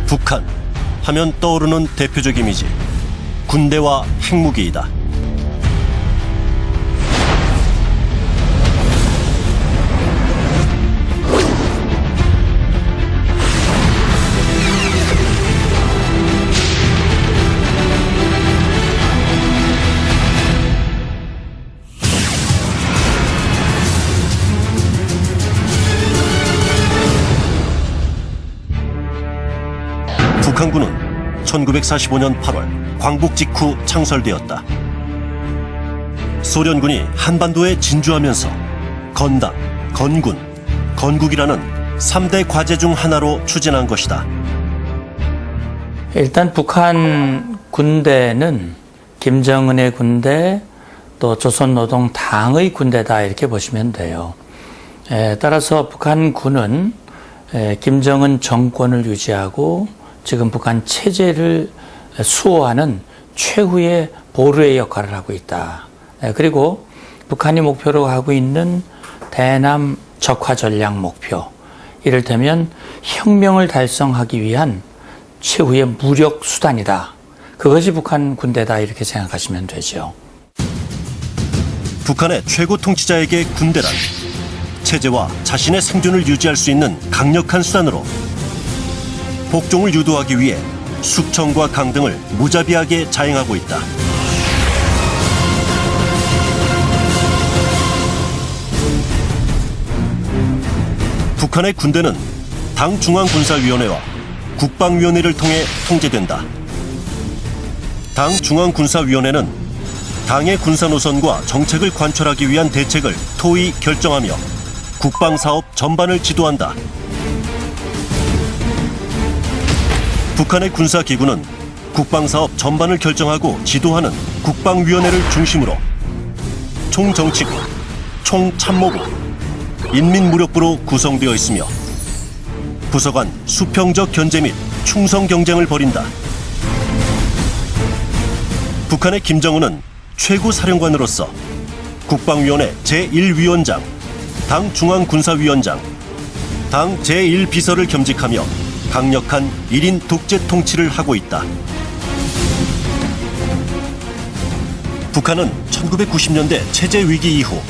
북한 하면 떠오르는 대표적 이미지, 군대와 핵무기이다. 북한군은 1945년 8월 광복 직후 창설되었다. 소련군이 한반도에 진주하면서 건당, 건군, 건국이라는 3대 과제 중 하나로 추진한 것이다. 일단 북한 군대는 김정은의 군대, 또 조선노동당의 군대다 이렇게 보시면 돼요. 따라서 북한군은 김정은 정권을 유지하고 지금 북한 체제를 수호하는 최후의 보루의 역할을 하고 있다. 그리고 북한이 목표로 하고 있는 대남 적화 전략 목표, 이를테면 혁명을 달성하기 위한 최후의 무력 수단이다. 그것이 북한 군대다 이렇게 생각하시면 되죠. 북한의 최고 통치자에게 군대란 체제와 자신의 생존을 유지할 수 있는 강력한 수단으로 복종을 유도하기 위해 숙청과 강 등을 무자비하게 자행하고 있다. 북한의 군대는 당 중앙군사위원회와 국방위원회를 통해 통제된다. 당 중앙군사위원회는 당의 군사노선과 정책을 관철하기 위한 대책을 토의 결정하며 국방사업 전반을 지도한다. 북한의 군사기구는 국방사업 전반을 결정하고 지도하는 국방위원회를 중심으로 총정치부, 총참모부, 인민무력부로 구성되어 있으며 부서 간 수평적 견제 및 충성 경쟁을 벌인다. 북한의 김정은은 최고 사령관으로서 국방위원회 제1위원장, 당 중앙군사위원장, 당 제1비서를 겸직하며 강력한 1인 독재 통치를 하고 있다. 북한은 1990년대 체제 위기 이후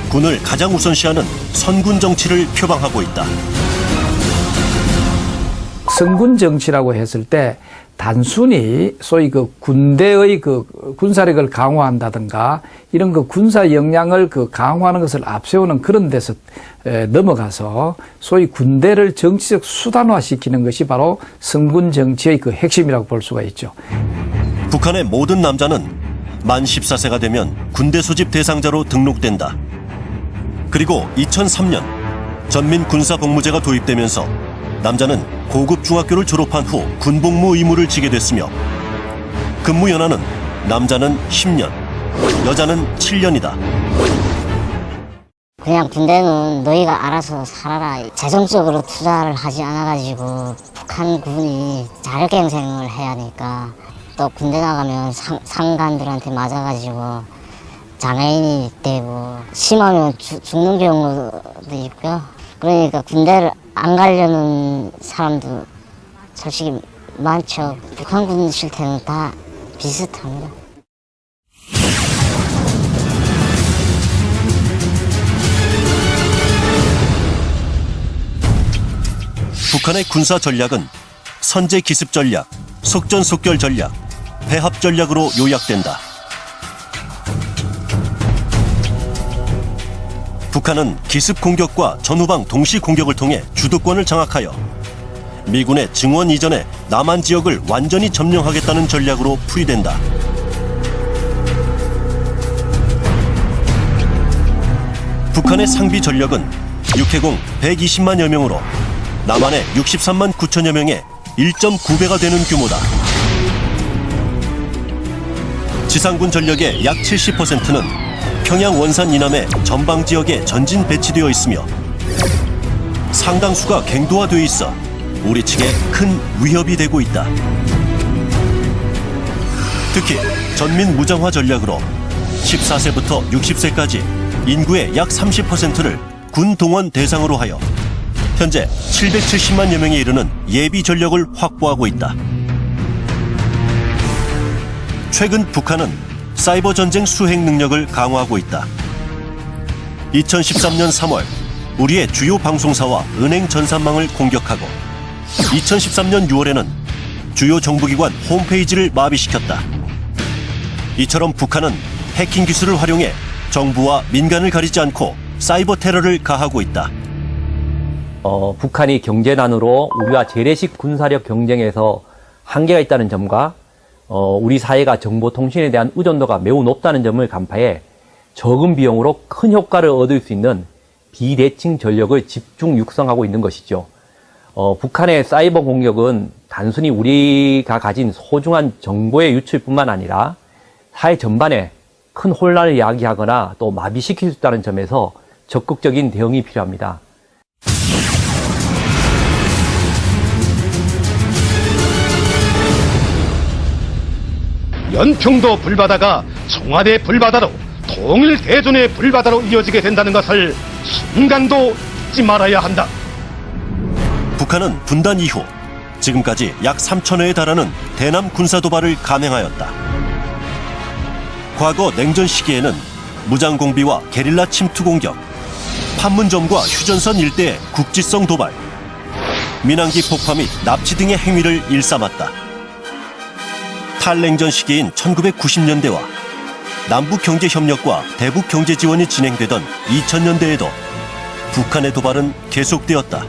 군을 가장 우선시하는 선군 정치를 표방하고 있다. 선군 정치라고 했을 때 단순히 소위 그 군대의 그 군사력을 강화한다든가 이런 그 군사 역량을 그 강화하는 것을 앞세우는 그런 데서 넘어가서 소위 군대를 정치적 수단화시키는 것이 바로 선군 정치의 그 핵심이라고 볼 수가 있죠. 북한의 모든 남자는 만 14세가 되면 군대 소집 대상자로 등록된다. 그리고 2003년 전민군사복무제가 도입되면서 남자는 고급 중학교를 졸업한 후 군복무 의무를 지게 됐으며 근무 연한은 남자는 10년, 여자는 7년이다. 그냥 군대는 너희가 알아서 살아라. 재정적으로 투자를 하지 않아가지고 북한군이 자력갱생을 해야 하니까 또 군대 나가면 상관들한테 맞아가지고 장애인이 되고 심하면 죽는 경우도 있고요. 그러니까 군대를 안 가려는 사람도 솔직히 많죠. 북한군 실태는 다 비슷합니다. 북한의 군사 전략은 선제 기습 전략, 속전속결 전략, 배합 전략으로 요약된다. 북한은 기습 공격과 전후방 동시 공격을 통해 주도권을 장악하여 미군의 증원 이전에 남한 지역을 완전히 점령하겠다는 전략으로 풀이된다. 북한의 상비 전력은 육해공 120만여 명으로 남한의 63만 9천여 명의 1.9배가 되는 규모다. 지상군 전력의 약 70%는 평양 원산 이남의 전방 지역에 전진 배치되어 있으며 상당수가 갱도화되어 있어 우리 측에 큰 위협이 되고 있다. 특히 전민 무장화 전략으로 14세부터 60세까지 인구의 약 30%를 군 동원 대상으로 하여 현재 770만여 명에 이르는 예비 전력을 확보하고 있다. 최근 북한은 사이버 전쟁 수행 능력을 강화하고 있다. 2013년 3월 우리의 주요 방송사와 은행 전산망을 공격하고 2013년 6월에는 주요 정부기관 홈페이지를 마비시켰다. 이처럼 북한은 해킹 기술을 활용해 정부와 민간을 가리지 않고 사이버 테러를 가하고 있다. 북한이 경제난으로 우리와 재래식 군사력 경쟁에서 한계가 있다는 점과 우리 사회가 정보통신에 대한 의존도가 매우 높다는 점을 간파해 적은 비용으로 큰 효과를 얻을 수 있는 비대칭 전력을 집중 육성하고 있는 것이죠. 북한의 사이버 공격은 단순히 우리가 가진 소중한 정보의 유출뿐만 아니라 사회 전반에 큰 혼란을 야기하거나 또 마비시킬 수 있다는 점에서 적극적인 대응이 필요합니다. 연평도 불바다가 청와대 불바다로 통일 대전의 불바다로 이어지게 된다는 것을 순간도 잊지 말아야 한다. 북한은 분단 이후 지금까지 약 3,000회에 달하는 대남 군사 도발을 감행하였다. 과거 냉전 시기에는 무장공비와 게릴라 침투 공격, 판문점과 휴전선 일대의 국지성 도발, 민항기 폭파 및 납치 등의 행위를 일삼았다. 탈냉전 시기인 1990년대와 남북경제협력과 대북경제지원이 진행되던 2000년대에도 북한의 도발은 계속되었다.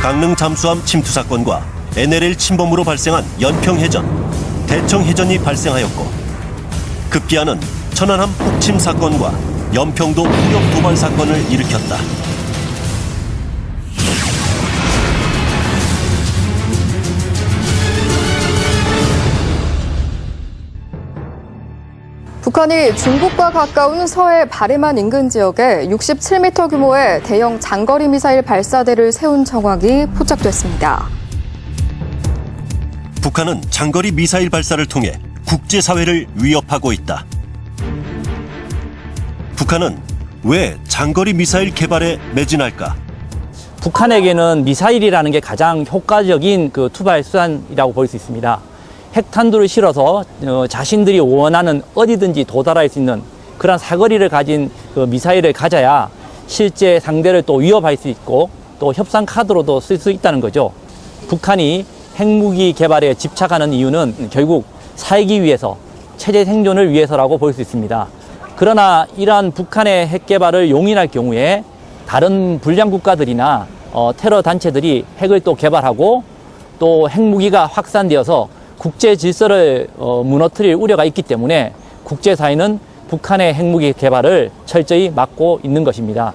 강릉 잠수함 침투 사건과 NLL 침범으로 발생한 연평해전, 대청해전이 발생하였고 급기야는 천안함 폭침 사건과 연평도 후력 도발 사건을 일으켰다. 북한이 중국과 가까운 서해 바리만 인근 지역에 67m 규모의 대형 장거리 미사일 발사대를 세운 정황이 포착됐습니다. 북한은 장거리 미사일 발사를 통해 국제사회를 위협하고 있다. 북한은 왜 장거리 미사일 개발에 매진할까? 북한에게는 미사일이라는 게 가장 효과적인 투발 수단이라고 볼 수 있습니다. 핵탄두를 실어서 자신들이 원하는 어디든지 도달할 수 있는 그런 사거리를 가진 미사일을 가져야 실제 상대를 또 위협할 수 있고 또 협상 카드로도 쓸 수 있다는 거죠. 북한이 핵무기 개발에 집착하는 이유는 결국 살기 위해서, 체제 생존을 위해서라고 볼 수 있습니다. 그러나 이러한 북한의 핵 개발을 용인할 경우에 다른 불량 국가들이나 테러 단체들이 핵을 또 개발하고 또 핵무기가 확산되어서 국제 질서를 무너뜨릴 우려가 있기 때문에 국제사회는 북한의 핵무기 개발을 철저히 막고 있는 것입니다.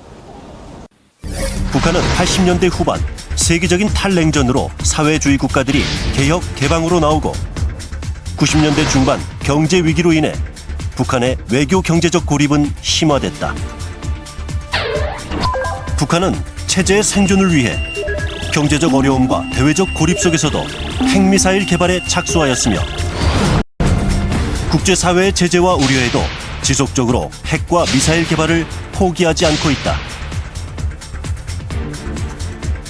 북한은 80년대 후반 세계적인 탈냉전으로 사회주의 국가들이 개혁, 개방으로 나오고 90년대 중반 경제 위기로 인해 북한의 외교 경제적 고립은 심화됐다. 북한은 체제의 생존을 위해 경제적 어려움과 대외적 고립 속에서도 핵미사일 개발에 착수하였으며 국제사회의 제재와 우려에도 지속적으로 핵과 미사일 개발을 포기하지 않고 있다.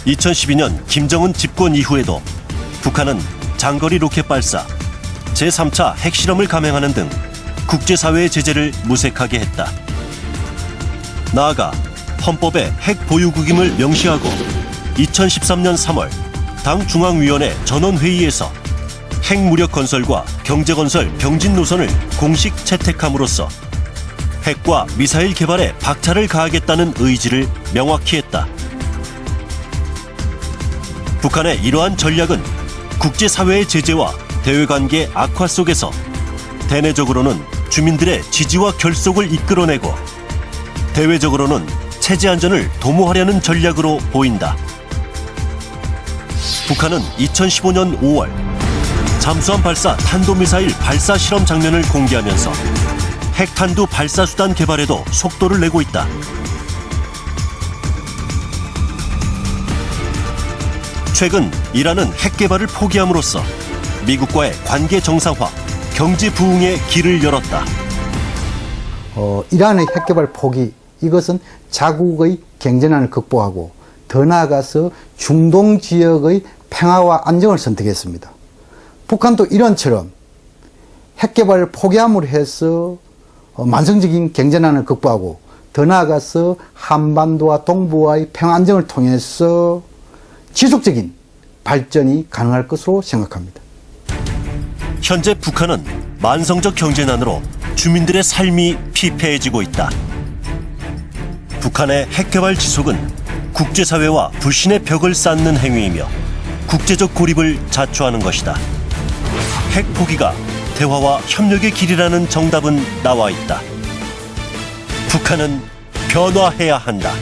2012년 김정은 집권 이후에도 북한은 장거리 로켓 발사, 제3차 핵실험을 감행하는 등 국제사회의 제재를 무색하게 했다. 나아가 헌법에 핵 보유국임을 명시하고 2013년 3월 당 중앙위원회 전원회의에서 핵무력 건설과 경제건설 병진 노선을 공식 채택함으로써 핵과 미사일 개발에 박차를 가하겠다는 의지를 명확히 했다. 북한의 이러한 전략은 국제사회의 제재와 대외관계 악화 속에서 대내적으로는 주민들의 지지와 결속을 이끌어내고 대외적으로는 체제 안전을 도모하려는 전략으로 보인다. 북한은 2015년 5월 잠수함 발사 탄도미사일 발사 실험 장면을 공개하면서 핵탄두 발사 수단 개발에도 속도를 내고 있다. 최근 이란은 핵 개발을 포기함으로써 미국과의 관계 정상화, 경제 부흥의 길을 열었다. 이란의 핵개발 포기, 이것은 자국의 경제난을 극복하고 더 나아가서 중동 지역의 평화와 안정을 선택했습니다. 북한도 이런처럼 핵개발을 포기함으로 해서 만성적인 경제난을 극복하고 더 나아가서 한반도와 동부와의 평화 안정을 통해서 지속적인 발전이 가능할 것으로 생각합니다. 현재 북한은 만성적 경제난으로 주민들의 삶이 피폐해지고 있다. 북한의 핵개발 지속은 국제사회와 불신의 벽을 쌓는 행위이며 국제적 고립을 자초하는 것이다. 핵 포기가 대화와 협력의 길이라는 정답은 나와 있다. 북한은 변화해야 한다.